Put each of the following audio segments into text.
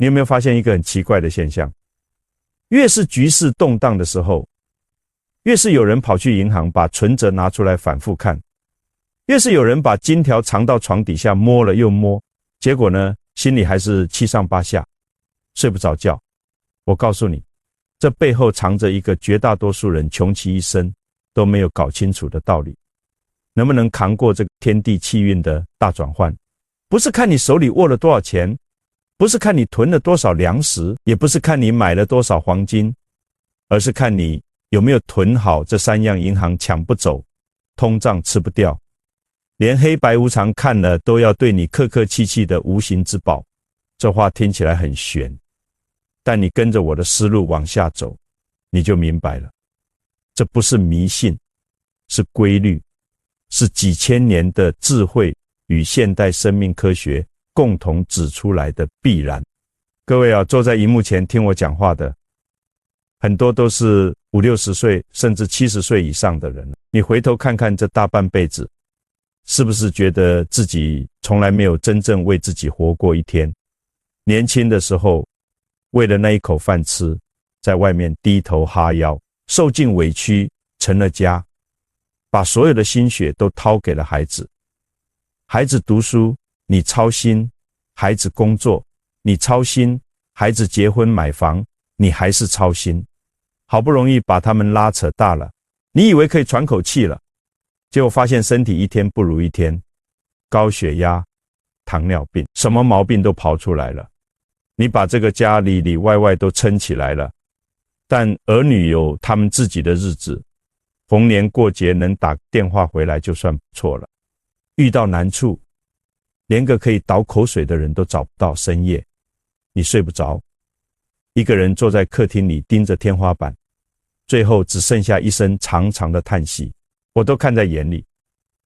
你有没有发现一个很奇怪的现象？越是局势动荡的时候，越是有人跑去银行把存折拿出来反复看，越是有人把金条藏到床底下摸了又摸，结果呢，心里还是七上八下，睡不着觉。我告诉你，这背后藏着一个绝大多数人穷其一生都没有搞清楚的道理。能不能扛过这个天地气运的大转换，不是看你手里握了多少钱，不是看你囤了多少粮食，也不是看你买了多少黄金，而是看你有没有囤好这3样银行抢不走，通胀吃不掉，连黑白无常看了都要对你客客气气的无形之宝。这话听起来很玄，但你跟着我的思路往下走，你就明白了。这不是迷信，是规律，是几千年的智慧与现代生命科学共同指出来的必然。各位啊，坐在荧幕前听我讲话的，很多都是50、60岁甚至70岁以上的人。你回头看看这大半辈子，是不是觉得自己从来没有真正为自己活过一天？年轻的时候，为了那一口饭吃，在外面低头哈腰，受尽委屈，成了家，把所有的心血都掏给了孩子。孩子读书，你操心；孩子工作，你操心；孩子结婚买房，你还是操心。好不容易把他们拉扯大了，你以为可以喘口气了，结果发现身体一天不如一天，高血压、糖尿病，什么毛病都跑出来了。你把这个家里里外外都撑起来了，但儿女有他们自己的日子，逢年过节能打电话回来就算不错了。遇到难处，连个可以倒口水的人都找不到，深夜你睡不着，一个人坐在客厅里盯着天花板，最后只剩下一声长长的叹息，我都看在眼里。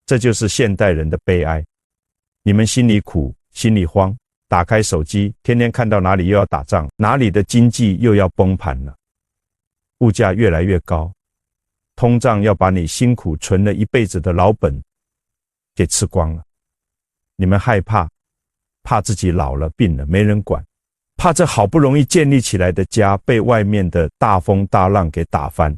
这就是现代人的悲哀。你们心里苦，心里慌，打开手机，天天看到哪里又要打仗，哪里的经济又要崩盘了，物价越来越高，通胀要把你辛苦存了一辈子的老本给吃光了。你们害怕，怕自己老了病了没人管，怕这好不容易建立起来的家被外面的大风大浪给打翻，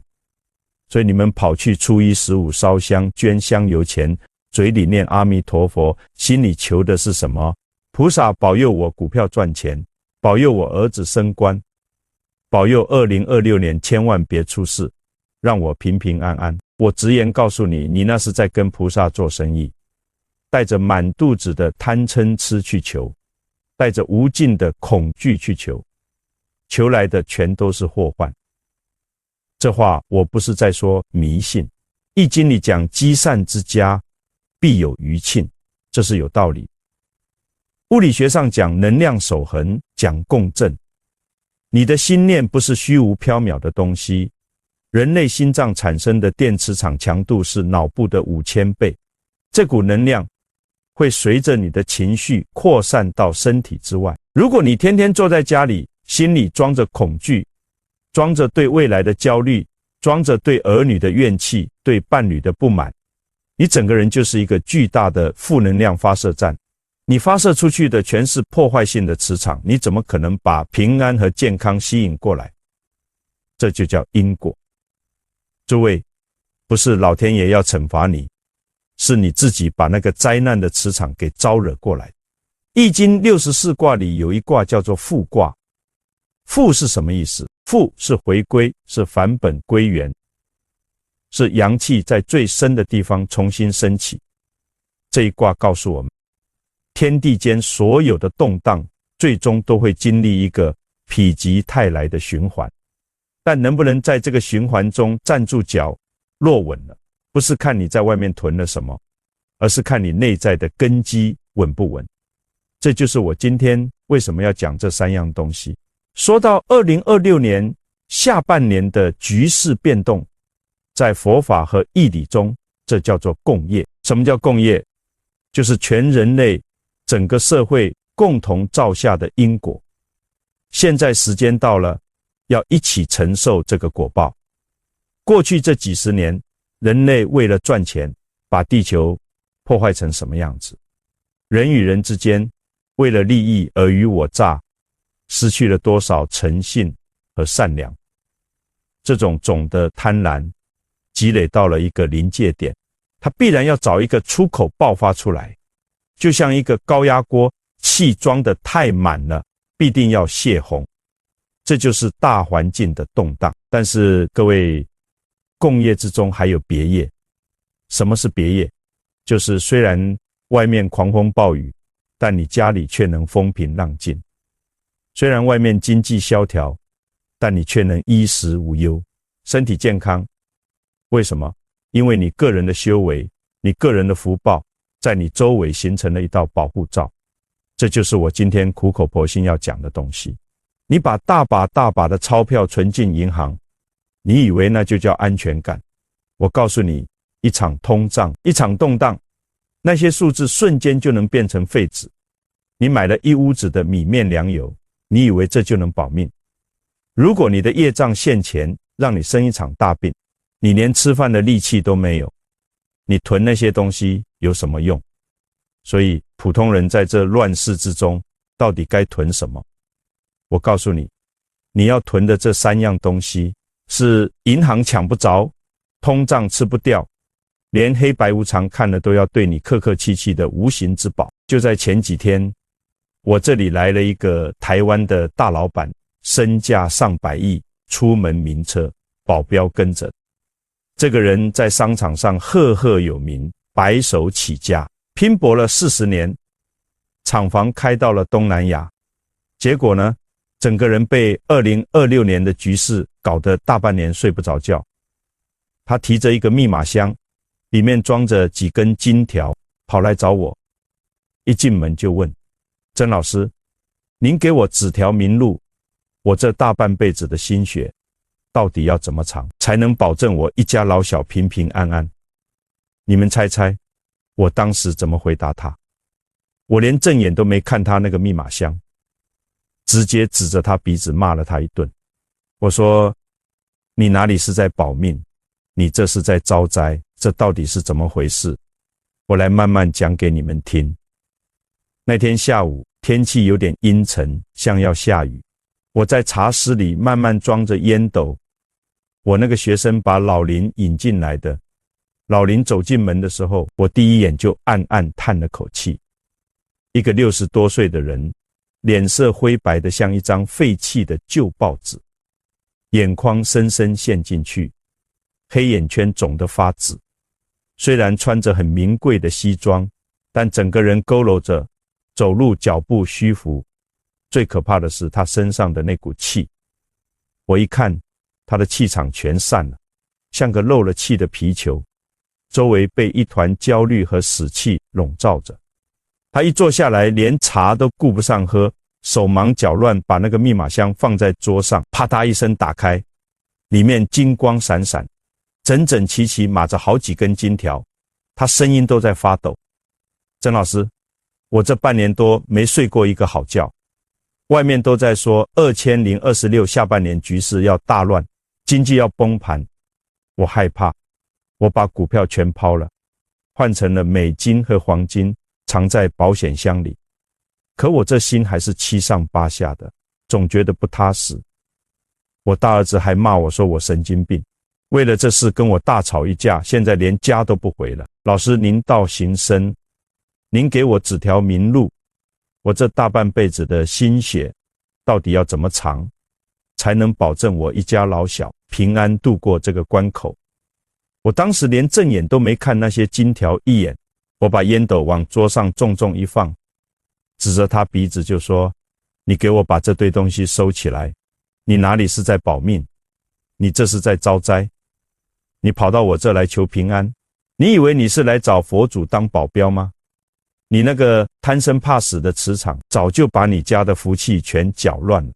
所以你们跑去初一15烧香捐香油钱，嘴里念阿弥陀佛，心里求的是什么？菩萨保佑我股票赚钱，保佑我儿子升官，保佑2026年千万别出事，让我平平安安。我直言告诉你，你那是在跟菩萨做生意，带着满肚子的贪嗔痴去求，带着无尽的恐惧去求，求来的全都是祸患。这话我不是在说迷信，易经里讲积善之家必有余庆，这是有道理。物理学上讲能量守恒，讲共振。你的心念不是虚无缥缈的东西，人类心脏产生的电磁场强度是脑部的5000倍，这股能量会随着你的情绪扩散到身体之外。如果你天天坐在家里，心里装着恐惧，装着对未来的焦虑，装着对儿女的怨气，对伴侣的不满，你整个人就是一个巨大的负能量发射站。你发射出去的全是破坏性的磁场，你怎么可能把平安和健康吸引过来？这就叫因果。诸位，不是老天爷要惩罚你，是你自己把那个灾难的磁场给招惹过来。易经64卦里有一卦叫做复卦。复是什么意思？复是回归，是返本归元，是阳气在最深的地方重新升起。这一卦告诉我们，天地间所有的动荡最终都会经历一个否极泰来的循环，但能不能在这个循环中站住脚落稳了，不是看你在外面囤了什么，而是看你内在的根基稳不稳。这就是我今天为什么要讲这3样东西。说到2026年下半年的局势变动，在佛法和义理中，这叫做共业。什么叫共业？就是全人类整个社会共同造下的因果。现在时间到了，要一起承受这个果报。过去这几十年，人类为了赚钱，把地球破坏成什么样子？人与人之间为了利益尔虞我诈，失去了多少诚信和善良。这种总的贪婪积累到了一个临界点，它必然要找一个出口爆发出来，就像一个高压锅，气装得太满了，必定要泄洪。这就是大环境的动荡。但是各位，共业之中还有别业。什么是别业？就是虽然外面狂风暴雨，但你家里却能风平浪静；虽然外面经济萧条，但你却能衣食无忧，身体健康。为什么？因为你个人的修为，你个人的福报，在你周围形成了一道保护罩。这就是我今天苦口婆心要讲的东西。你把大把大把的钞票存进银行，你以为那就叫安全感？我告诉你，一场通胀，一场动荡，那些数字瞬间就能变成废纸。你买了一屋子的米面粮油，你以为这就能保命？如果你的业障现前，让你生一场大病，你连吃饭的力气都没有，你囤那些东西有什么用？所以普通人在这乱世之中，到底该囤什么？我告诉你，你要囤的这3样东西，是银行抢不着，通胀吃不掉，连黑白无常看了都要对你客客气气的无形之宝。就在前几天，我这里来了一个台湾的大老板，身价上百亿，出门名车，保镖跟着。这个人在商场上赫赫有名，白手起家，拼搏了40年，厂房开到了东南亚。结果呢，整个人被2026年的局势搞得大半年睡不着觉。他提着一个密码箱，里面装着几根金条，跑来找我。一进门就问：曾老师，您给我指条明路，我这大半辈子的心血到底要怎么藏，才能保证我一家老小平平安安？你们猜猜我当时怎么回答他？我连正眼都没看他那个密码箱，直接指着他鼻子骂了他一顿。我说：你哪里是在保命，你这是在招灾，这到底是怎么回事？我来慢慢讲给你们听。那天下午天气有点阴沉，像要下雨。我在茶室里慢慢装着烟斗，我那个学生把老林引进来的。老林走进门的时候，我第一眼就暗暗叹了口气。一个60多岁的人，脸色灰白的像一张废弃的旧报纸，眼眶深深陷进去，黑眼圈肿得发紫。虽然穿着很名贵的西装，但整个人佝偻着，走路脚步虚浮。最可怕的是他身上的那股气，我一看，他的气场全散了，像个漏了气的皮球，周围被一团焦虑和死气笼罩着。他一坐下来，连茶都顾不上喝，手忙脚乱把那个密码箱放在桌上，啪嗒一声打开，里面金光闪闪，整整齐齐码着好几根金条，他声音都在发抖。曾老师，我这半年多没睡过一个好觉，外面都在说2026下半年局势要大乱，经济要崩盘。我害怕，我把股票全抛了，换成了美金和黄金，藏在保险箱里。可我这心还是七上八下的，总觉得不踏实。我大儿子还骂我说我神经病，为了这事跟我大吵一架，现在连家都不回了。老师您道行深，您给我指条明路，我这大半辈子的心血到底要怎么藏，才能保证我一家老小平安度过这个关口？我当时连正眼都没看那些金条一眼，我把烟斗往桌上重重一放，指着他鼻子就说：你给我把这堆东西收起来，你哪里是在保命，你这是在招灾。你跑到我这来求平安，你以为你是来找佛祖当保镖吗？你那个贪生怕死的磁场早就把你家的福气全搅乱了。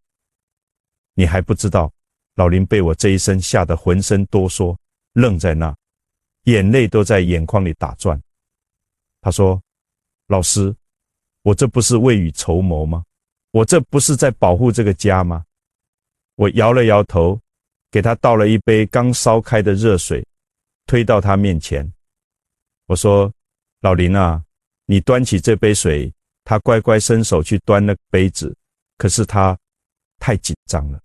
你还不知道，老林被我这一声吓得浑身哆嗦，愣在那，眼泪都在眼眶里打转。他说：老师，我这不是未雨绸缪吗？我这不是在保护这个家吗？我摇了摇头，给他倒了一杯刚烧开的热水，推到他面前。我说：老林啊，你端起这杯水，他乖乖伸手去端那杯子，可是他太紧张了，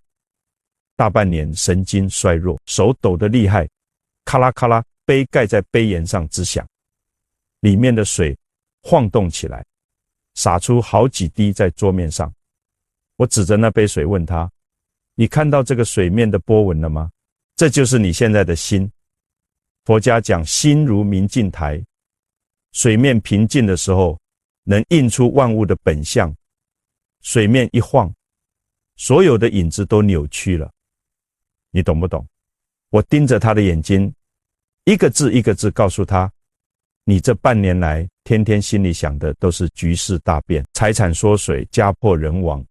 大半年神经衰弱，手抖得厉害，咔啦咔啦，杯盖在杯沿上直响，里面的水晃动起来，洒出好几滴在桌面上。我指着那杯水问他：你看到这个水面的波纹了吗？这就是你现在的心。佛家讲心如明镜台，水面平静的时候，能映出万物的本相。水面一晃，所有的影子都扭曲了。你懂不懂？我盯着他的眼睛，一个字一个字告诉他，你这半年来天天心里想的都是局势大变，财产缩水，家破人亡。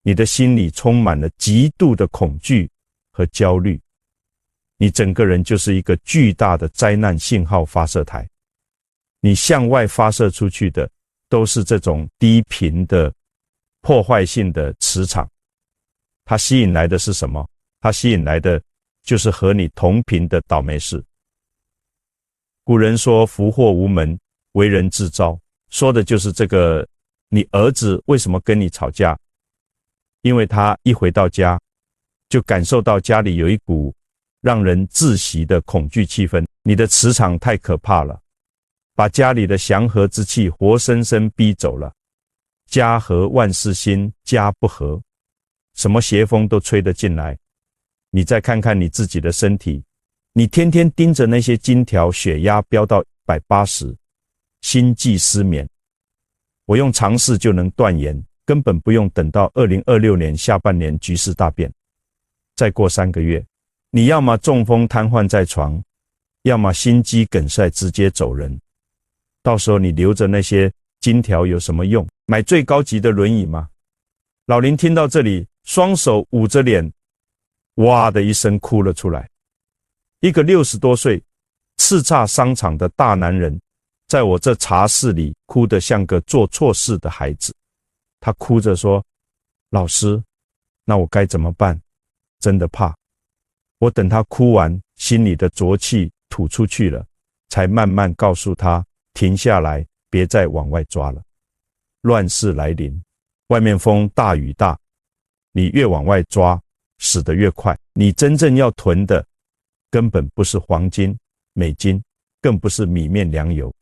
你的心里充满了极度的恐惧和焦虑，你整个人就是一个巨大的灾难信号发射台。你向外发射出去的都是这种低频的破坏性的磁场，它吸引来的是什么？它吸引来的就是和你同频的倒霉事。古人说福祸无门，为人自招，说的就是这个。你儿子为什么跟你吵架？因为他一回到家，就感受到家里有一股让人窒息的恐惧气氛，你的磁场太可怕了，把家里的祥和之气活生生逼走了。家和万事兴，家不和，什么邪风都吹得进来。你再看看你自己的身体，你天天盯着那些金条，血压飙到180，心悸失眠。我用常识就能断言，根本不用等到2026年下半年局势大变。再过3个月，你要么中风瘫痪在床，要么心肌梗塞直接走人。到时候你留着那些金条有什么用？买最高级的轮椅吗？老林听到这里，双手捂着脸，哇的一声哭了出来。一个60多岁叱咤商场的大男人，在我这茶室里哭得像个做错事的孩子。他哭着说：老师，那我该怎么办？真的怕。我等他哭完，心里的浊气吐出去了，才慢慢告诉他停下来，别再往外抓了。乱世来临，外面风大雨大，你越往外抓，死得越快。你真正要囤的根本不是黄金、美金，更不是米面粮油。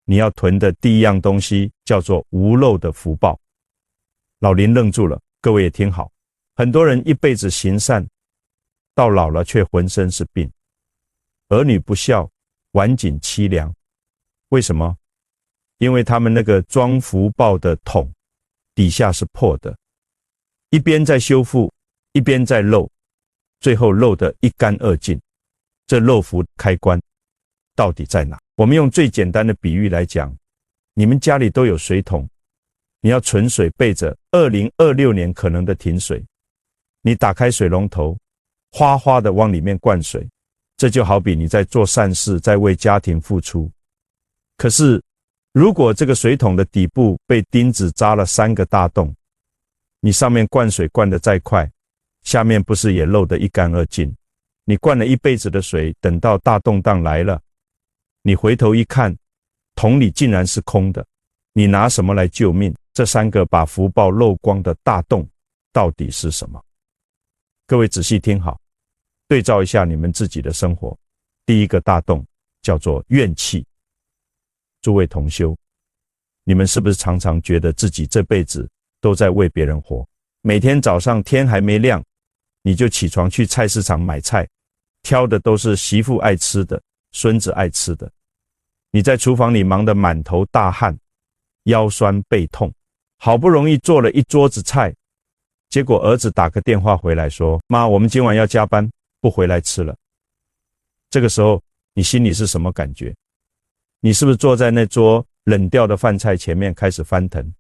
你要囤的第一样东西叫做无漏的福报。老林愣住了，各位也听好，很多人一辈子行善，到老了却浑身是病，儿女不孝，晚景凄凉。为什么？因为他们那个装福报的桶底下是破的，一边在修复，一边在漏，最后漏得一干二净。这漏福开关到底在哪？我们用最简单的比喻来讲，你们家里都有水桶，你要存水备着2026年可能的停水，你打开水龙头，哗哗的往里面灌水，这就好比你在做善事，在为家庭付出。可是如果这个水桶的底部被钉子扎了3个大洞，你上面灌水灌得再快，下面不是也漏得一干二净？你灌了一辈子的水，等到大动荡来了，你回头一看，桶里竟然是空的，你拿什么来救命？这3个把福报漏光的大洞到底是什么？各位仔细听好，对照一下你们自己的生活。第一个大洞叫做怨气。诸位同修，你们是不是常常觉得自己这辈子都在为别人活？每天早上天还没亮，你就起床去菜市场买菜，挑的都是媳妇爱吃的，孙子爱吃的。你在厨房里忙得满头大汗，腰酸背痛，好不容易做了一桌子菜，结果儿子打个电话回来说：妈，我们今晚要加班，不回来吃了。这个时候你心里是什么感觉？你是不是坐在那桌冷掉的饭菜前面开始翻腾？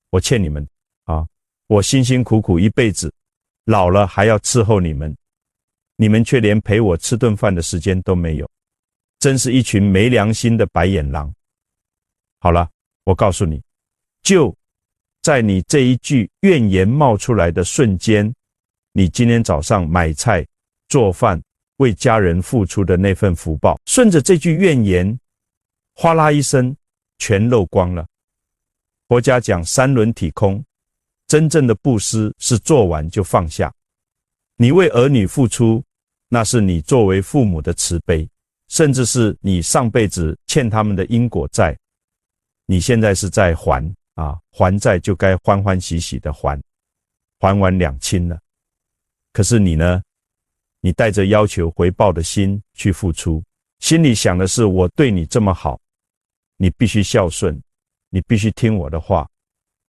我欠你们啊！我辛辛苦苦一辈子，老了还要伺候你们，你们却连陪我吃顿饭的时间都没有，真是一群没良心的白眼狼。好了，我告诉你，就在你这一句怨言冒出来的瞬间，你今天早上买菜、做饭、为家人付出的那份福报，顺着这句怨言，哗啦一声全漏光了。佛家讲三轮体空，真正的布施是做完就放下。你为儿女付出，那是你作为父母的慈悲，甚至是你上辈子欠他们的因果债，你现在是在还还债就该欢欢喜喜的还完两清了。可是你呢？你带着要求回报的心去付出，心里想的是我对你这么好，你必须孝顺，你必须听我的话，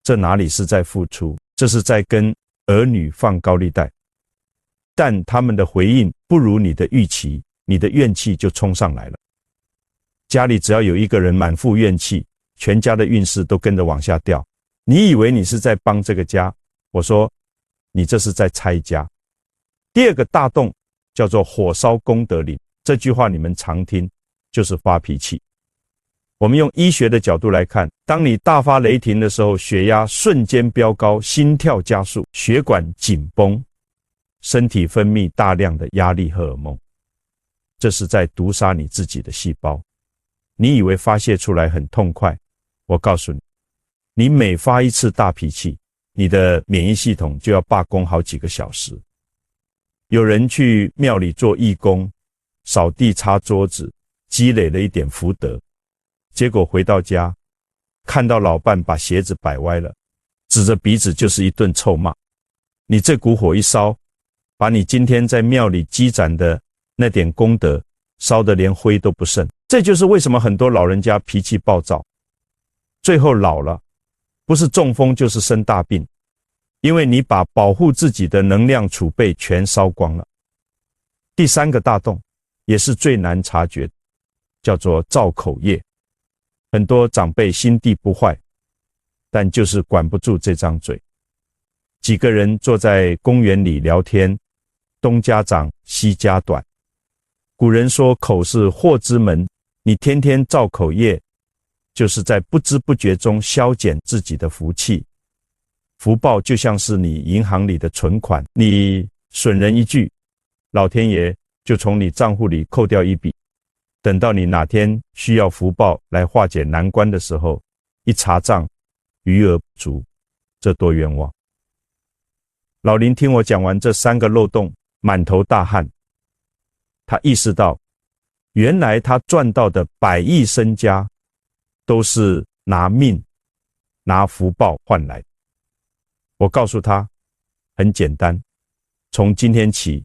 这哪里是在付出？这是在跟儿女放高利贷。但他们的回应不如你的预期，你的怨气就冲上来了。家里只要有一个人满腹怨气，全家的运势都跟着往下掉。你以为你是在帮这个家，我说你这是在拆家。第二个大洞叫做火烧功德林，这句话你们常听，就是发脾气。我们用医学的角度来看，当你大发雷霆的时候，血压瞬间飙高，心跳加速，血管紧绷，身体分泌大量的压力荷尔蒙，这是在毒杀你自己的细胞。你以为发泄出来很痛快，我告诉你，你每发一次大脾气，你的免疫系统就要罢工好几个小时。有人去庙里做义工，扫地擦桌子，积累了一点福德，结果回到家，看到老伴把鞋子摆歪了，指着鼻子就是一顿臭骂。你这股火一烧，把你今天在庙里积攒的那点功德烧得连灰都不剩。这就是为什么很多老人家脾气暴躁，最后老了不是中风就是生大病，因为你把保护自己的能量储备全烧光了。第三个大洞也是最难察觉，叫做造口业。很多长辈心地不坏，但就是管不住这张嘴。几个人坐在公园里聊天，东家长西家短。古人说口是祸之门，你天天造口业，就是在不知不觉中消减自己的福气。福报就像是你银行里的存款，你损人一句，老天爷就从你账户里扣掉一笔，等到你哪天需要福报来化解难关的时候，一查账余额不足，这多冤枉。老林听我讲完这三个漏洞，满头大汗。他意识到，原来他赚到的100亿身家都是拿命拿福报换来的。我告诉他很简单，从今天起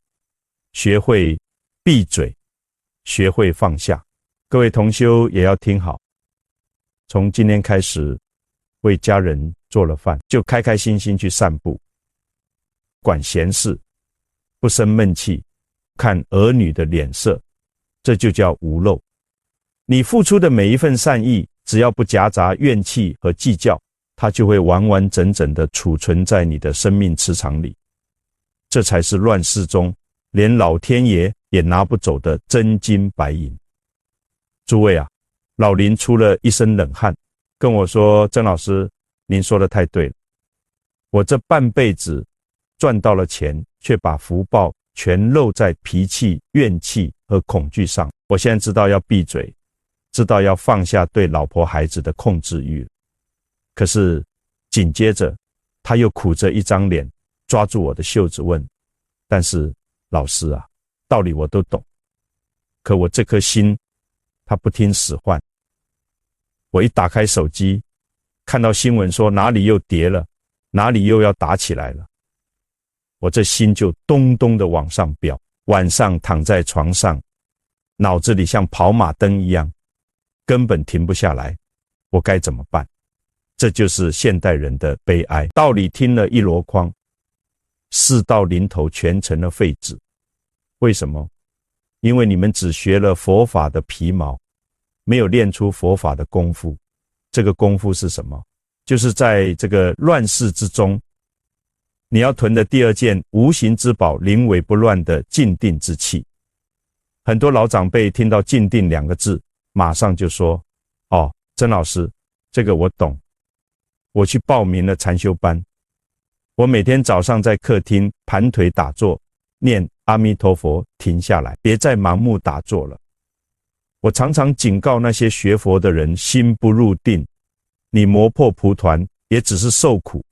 学会闭嘴，学会放下。各位同修也要听好，从今天开始为家人做了饭，就开开心心去散步，管闲事，不生闷气，看儿女的脸色，这就叫无漏。你付出的每一份善意，只要不夹杂怨气和计较，它就会完完整整地储存在你的生命磁场里。这才是乱世中连老天爷也拿不走的真金白银。诸位啊，老林出了一身冷汗，跟我说，曾老师，您说的太对了，我这半辈子赚到了钱，却把福报全漏在脾气、怨气和恐惧上。我现在知道要闭嘴，知道要放下对老婆孩子的控制欲。可是紧接着他又苦着一张脸，抓住我的袖子问，但是老师啊，道理我都懂，可我这颗心他不听使唤。我一打开手机，看到新闻说哪里又跌了，哪里又要打起来了，我这心就咚咚的往上飙。晚上躺在床上，脑子里像跑马灯一样，根本停不下来，我该怎么办？这就是现代人的悲哀。道理听了一箩筐，事到临头全成了废纸。为什么？因为你们只学了佛法的皮毛，没有练出佛法的功夫。这个功夫是什么？就是在这个乱世之中，你要囤的第二件无形之宝，临危不乱的静定之气。很多老长辈听到静定2个字，马上就说，哦，曾老师，这个我懂，我去报名了禅修班，我每天早上在客厅盘腿打坐，念阿弥陀佛，停下来，别再盲目打坐了。我常常警告那些学佛的人，心不入定，你磨破蒲团也只是受苦，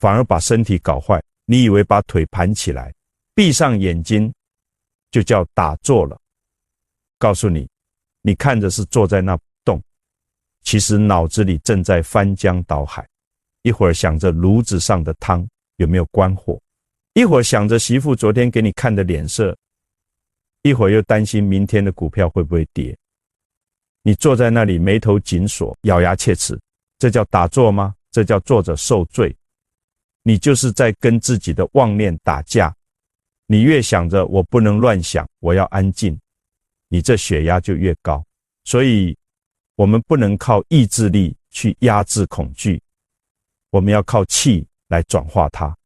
反而把身体搞坏。你以为把腿盘起来，闭上眼睛就叫打坐了。告诉你，你看着是坐在那动，其实脑子里正在翻江倒海。一会儿想着炉子上的汤有没有关火，一会儿想着媳妇昨天给你看的脸色，一会儿又担心明天的股票会不会跌。你坐在那里眉头紧锁，咬牙切齿，这叫打坐吗？这叫坐着受罪。你就是在跟自己的妄念打架。你越想着我不能乱想，我要安静，你这血压就越高。所以我们不能靠意志力去压制恐惧，我们要靠气来转化它。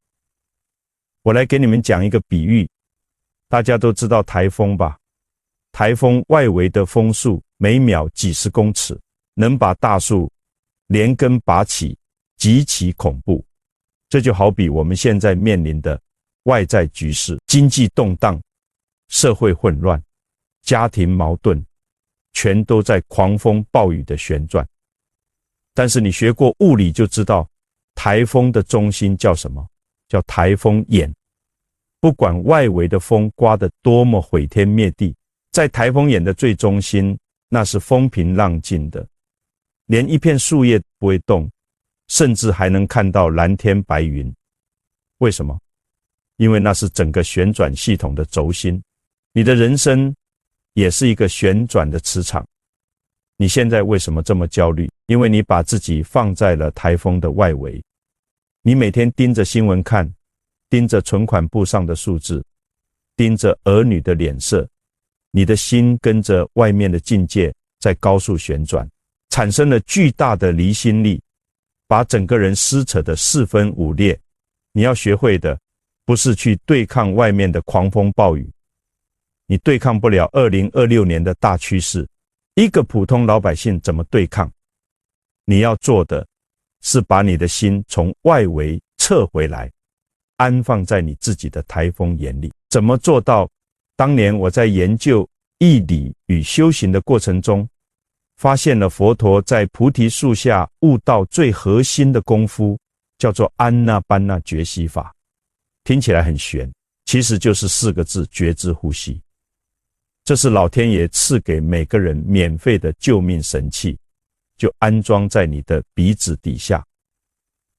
我来给你们讲一个比喻，大家都知道台风吧？台风外围的风速每秒几十公尺，能把大树连根拔起，极其恐怖。这就好比我们现在面临的外在局势，经济动荡，社会混乱，家庭矛盾，全都在狂风暴雨的旋转。但是你学过物理就知道，台风的中心叫什么？叫台风眼。不管外围的风刮得多么毁天灭地，在台风眼的最中心，那是风平浪静的，连一片树叶不会动，甚至还能看到蓝天白云。为什么？因为那是整个旋转系统的轴心。你的人生也是一个旋转的磁场。你现在为什么这么焦虑？因为你把自己放在了台风的外围。你每天盯着新闻看，盯着存款簿上的数字，盯着儿女的脸色，你的心跟着外面的境界在高速旋转，产生了巨大的离心力，把整个人撕扯得四分五裂。你要学会的不是去对抗外面的狂风暴雨，你对抗不了2026年的大趋势，一个普通老百姓怎么对抗？你要做的是把你的心从外围撤回来，安放在你自己的台风眼里。怎么做到？当年我在研究义理与修行的过程中，发现了佛陀在菩提树下悟道最核心的功夫，叫做安那班那觉息法。听起来很玄，其实就是4个字：觉知呼吸。这是老天爷赐给每个人免费的救命神器，就安装在你的鼻子底下。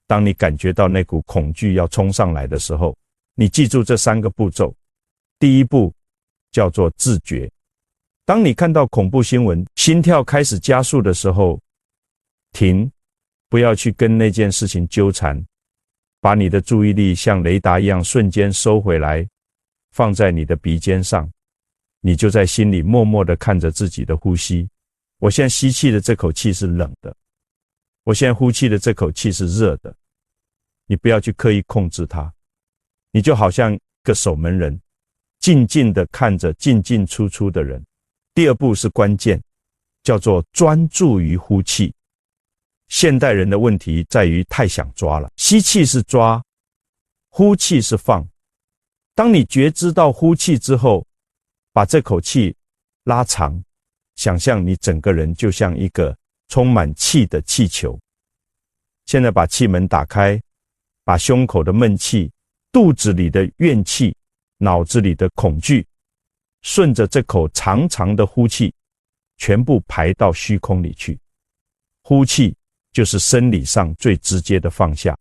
当你感觉到那股恐惧要冲上来的时候，你记住这3个步骤。第一步叫做自觉。当你看到恐怖新闻，心跳开始加速的时候，停，不要去跟那件事情纠缠，把你的注意力像雷达一样瞬间收回来，放在你的鼻尖上。你就在心里默默地看着自己的呼吸。我现在吸气的这口气是冷的，我现在呼气的这口气是热的。你不要去刻意控制它，你就好像个守门人，静静地看着进进出出的人。第二步是关键，叫做专注于呼气。现代人的问题在于太想抓了，吸气是抓，呼气是放。当你觉知到呼气之后，把这口气拉长，想象你整个人就像一个充满气的气球。现在把气门打开，把胸口的闷气、肚子里的怨气、脑子里的恐惧，顺着这口长长的呼气，全部排到虚空里去。呼气就是生理上最直接的放下，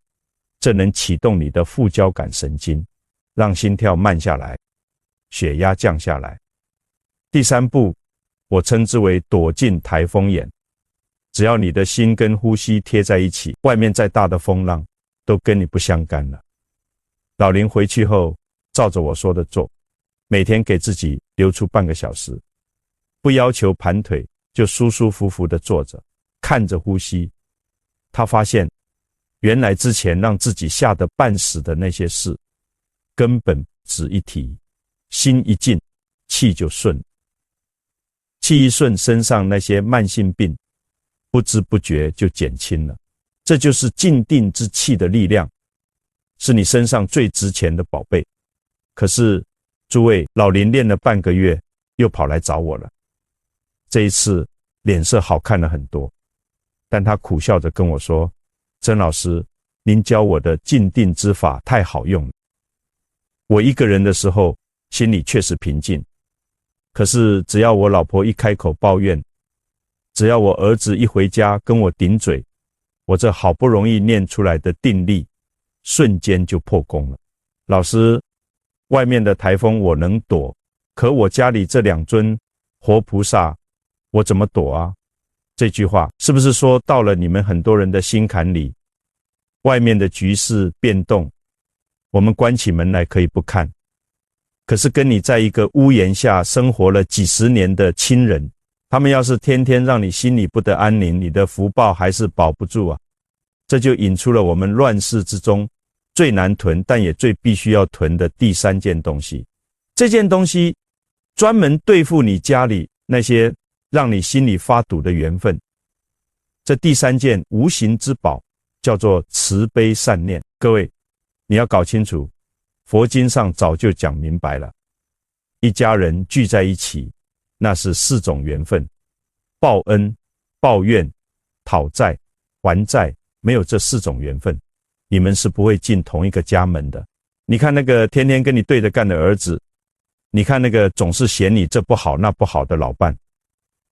这能启动你的副交感神经，让心跳慢下来，血压降下来。第3步，我称之为躲进台风眼。只要你的心跟呼吸贴在一起，外面再大的风浪都跟你不相干了。老林回去后，照着我说的做，每天给自己留出半个小时，不要求盘腿，就舒舒服服地坐着，看着呼吸。他发现，原来之前让自己吓得半死的那些事，根本只一提，心一静，气就顺。气一顺，身上那些慢性病不知不觉就减轻了。这就是静定之气的力量，是你身上最值钱的宝贝。可是诸位，老林练了半个月又跑来找我了，这一次脸色好看了很多，但他苦笑着跟我说，曾老师，您教我的静定之法太好用了。我一个人的时候，心里确实平静。可是只要我老婆一开口抱怨，只要我儿子一回家跟我顶嘴，我这好不容易念出来的定力，瞬间就破功了。老师，外面的台风我能躲，可我家里这2尊活菩萨，我怎么躲啊？这句话是不是说到了你们很多人的心坎里？外面的局势变动，我们关起门来可以不看，可是跟你在一个屋檐下生活了几十年的亲人，他们要是天天让你心里不得安宁，你的福报还是保不住啊。这就引出了我们乱世之中最难囤但也最必须要囤的第3件东西。这件东西专门对付你家里那些让你心里发堵的缘分。这第3件无形之宝叫做慈悲善念。各位，你要搞清楚，佛经上早就讲明白了，一家人聚在一起，那是4种缘分：报恩、报怨、讨债、还债。没有这4种缘分，你们是不会进同一个家门的。你看那个天天跟你对着干的儿子，你看那个总是嫌你这不好那不好的老伴，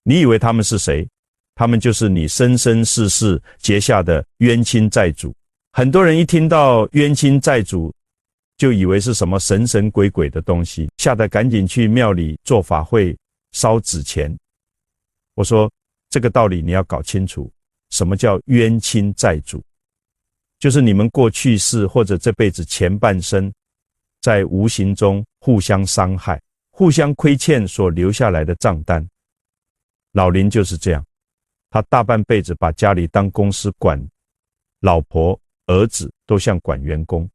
你以为他们是谁？他们就是你生生世世结下的冤亲债主。很多人一听到冤亲债主，就以为是什么神神鬼鬼的东西，吓得赶紧去庙里做法会烧纸钱。我说这个道理你要搞清楚，什么叫冤亲债主？就是你们过去世或者这辈子前半生在无形中互相伤害、互相亏欠所留下来的账单。老林就是这样，他大半辈子把家里当公司管，老婆儿子都像管员工。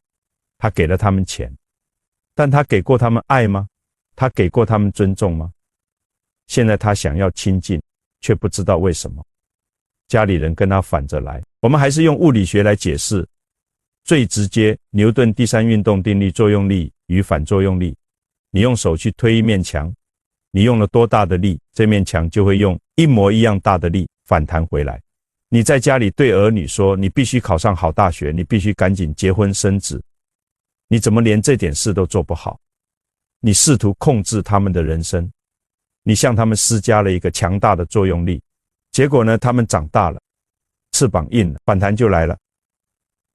他给了他们钱，但他给过他们爱吗？他给过他们尊重吗？现在他想要亲近，却不知道为什么家里人跟他反着来。我们还是用物理学来解释，最直接，牛顿第3运动定律，作用力与反作用力。你用手去推一面墙，你用了多大的力，这面墙就会用一模一样大的力反弹回来。你在家里对儿女说，你必须考上好大学，你必须赶紧结婚生子，你怎么连这点事都做不好？你试图控制他们的人生，你向他们施加了一个强大的作用力，结果呢，他们长大了，翅膀硬了，反弹就来了。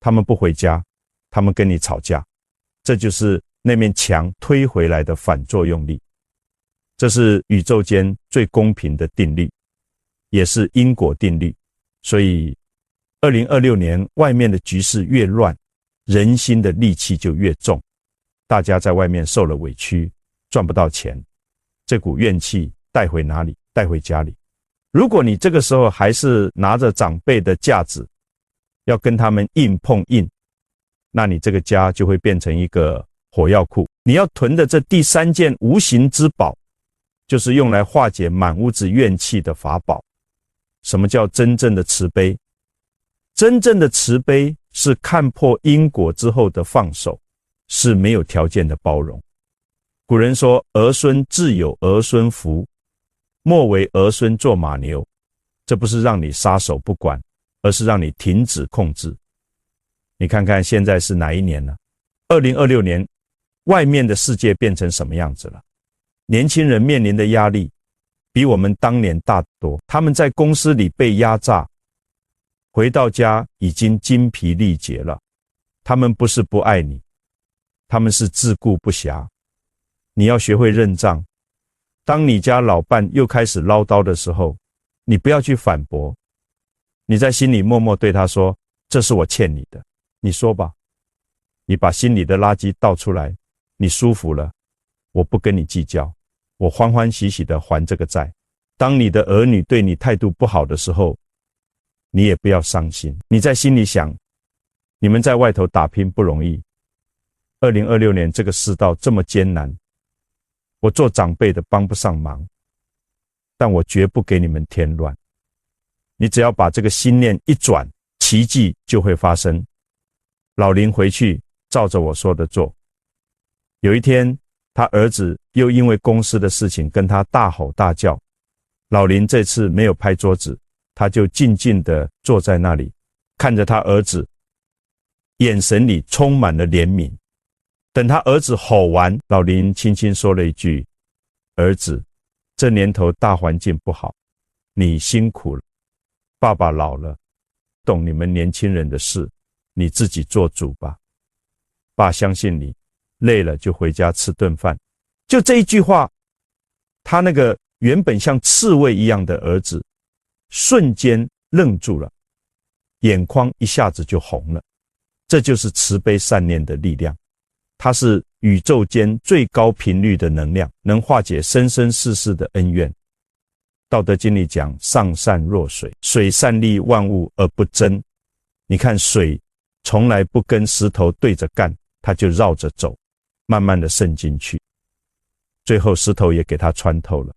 他们不回家，他们跟你吵架，这就是那面墙推回来的反作用力。这是宇宙间最公平的定律，也是因果定律。所以2026年外面的局势越乱，人心的戾气就越重，大家在外面受了委屈，赚不到钱，这股怨气带回哪里？带回家里。如果你这个时候还是拿着长辈的架子，要跟他们硬碰硬，那你这个家就会变成一个火药库。你要囤的这第3件无形之宝，就是用来化解满屋子怨气的法宝。什么叫真正的慈悲？真正的慈悲是看破因果之后的放手，是没有条件的包容。古人说，儿孙自有儿孙福，莫为儿孙做马牛。这不是让你撒手不管，而是让你停止控制。你看看现在是哪一年了？2026年，外面的世界变成什么样子了？年轻人面临的压力比我们当年大多，他们在公司里被压榨，回到家已经精疲力竭了。他们不是不爱你，他们是自顾不暇。你要学会认账。当你家老伴又开始唠叨的时候，你不要去反驳，你在心里默默对他说，这是我欠你的，你说吧。你把心里的垃圾倒出来，你舒服了，我不跟你计较，我欢欢喜喜的还这个债。当你的儿女对你态度不好的时候，你也不要伤心。你在心里想，你们在外头打拼不容易，2026年这个世道这么艰难，我做长辈的帮不上忙，但我绝不给你们添乱。你只要把这个心念一转，奇迹就会发生。老林回去照着我说的做。有一天，他儿子又因为公司的事情跟他大吼大叫，老林这次没有拍桌子，他就静静地坐在那里，看着他儿子眼神里充满了怜悯。等他儿子吼完，老林轻轻说了一句：儿子，这年头大环境不好，你辛苦了，爸爸老了，懂你们年轻人的事，你自己做主吧。爸相信你，累了就回家吃顿饭。就这一句话，他那个原本像刺猬一样的儿子瞬间愣住了，眼眶一下子就红了。这就是慈悲善念的力量，它是宇宙间最高频率的能量，能化解生生世世的恩怨。道德经里讲，上善若水，水善利万物而不争。你看水从来不跟石头对着干，它就绕着走，慢慢的渗进去，最后石头也给它穿透了。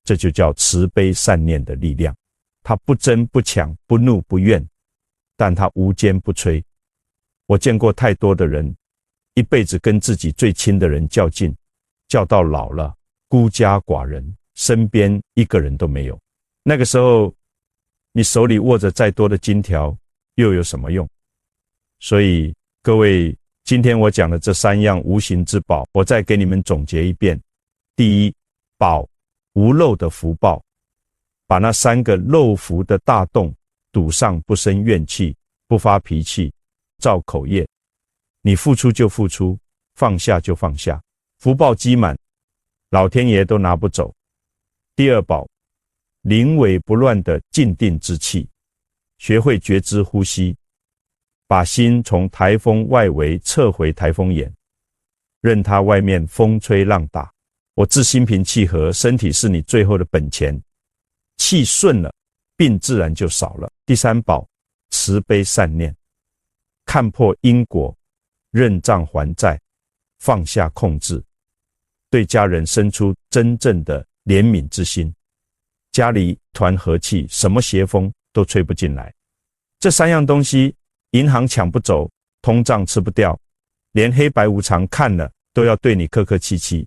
这就叫慈悲善念的力量，它不争不抢，不怒不怨，但它无坚不摧。我见过太多的人一辈子跟自己最亲的人较劲，较到老了孤家寡人，身边一个人都没有。那个时候你手里握着再多的金条又有什么用？所以各位，今天我讲的这3样无形之宝，我再给你们总结一遍。第一，宝，无漏的福报，把那3个漏福的大洞堵上，不生怨气，不发脾气，造口业。你付出就付出，放下就放下，福报积满，老天爷都拿不走。第二宝，临危不乱的静定之气，学会觉知呼吸，把心从台风外围撤回台风眼，任它外面风吹浪打。我自心平气和，身体是你最后的本钱，气顺了，病自然就少了。第三宝，慈悲善念，看破因果，认账还债，放下控制，对家人生出真正的怜悯之心，家里一团和气，什么邪风都吹不进来。这3样东西，银行抢不走，通胀吃不掉，连黑白无常看了都要对你客客气气。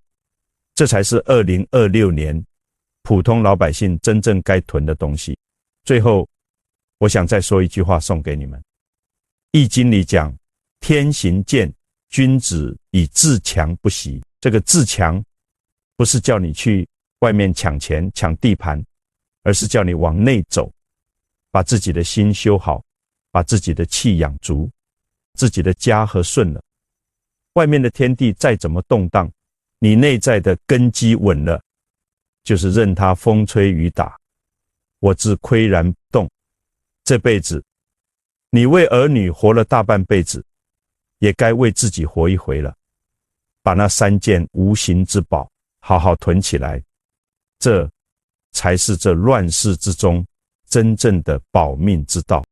这才是2026年普通老百姓真正该囤的东西。最后，我想再说一句话送给你们。易经里讲，天行健，君子以自强不息。这个自强不是叫你去外面抢钱抢地盘，而是叫你往内走，把自己的心修好，把自己的气养足，自己的家和顺了，外面的天地再怎么动荡，你内在的根基稳了，就是任它风吹雨打，我自岿然不动。这辈子你为儿女活了大半辈子，也该为自己活一回了。把那3件无形之宝好好囤起来，这才是这乱世之中真正的保命之道。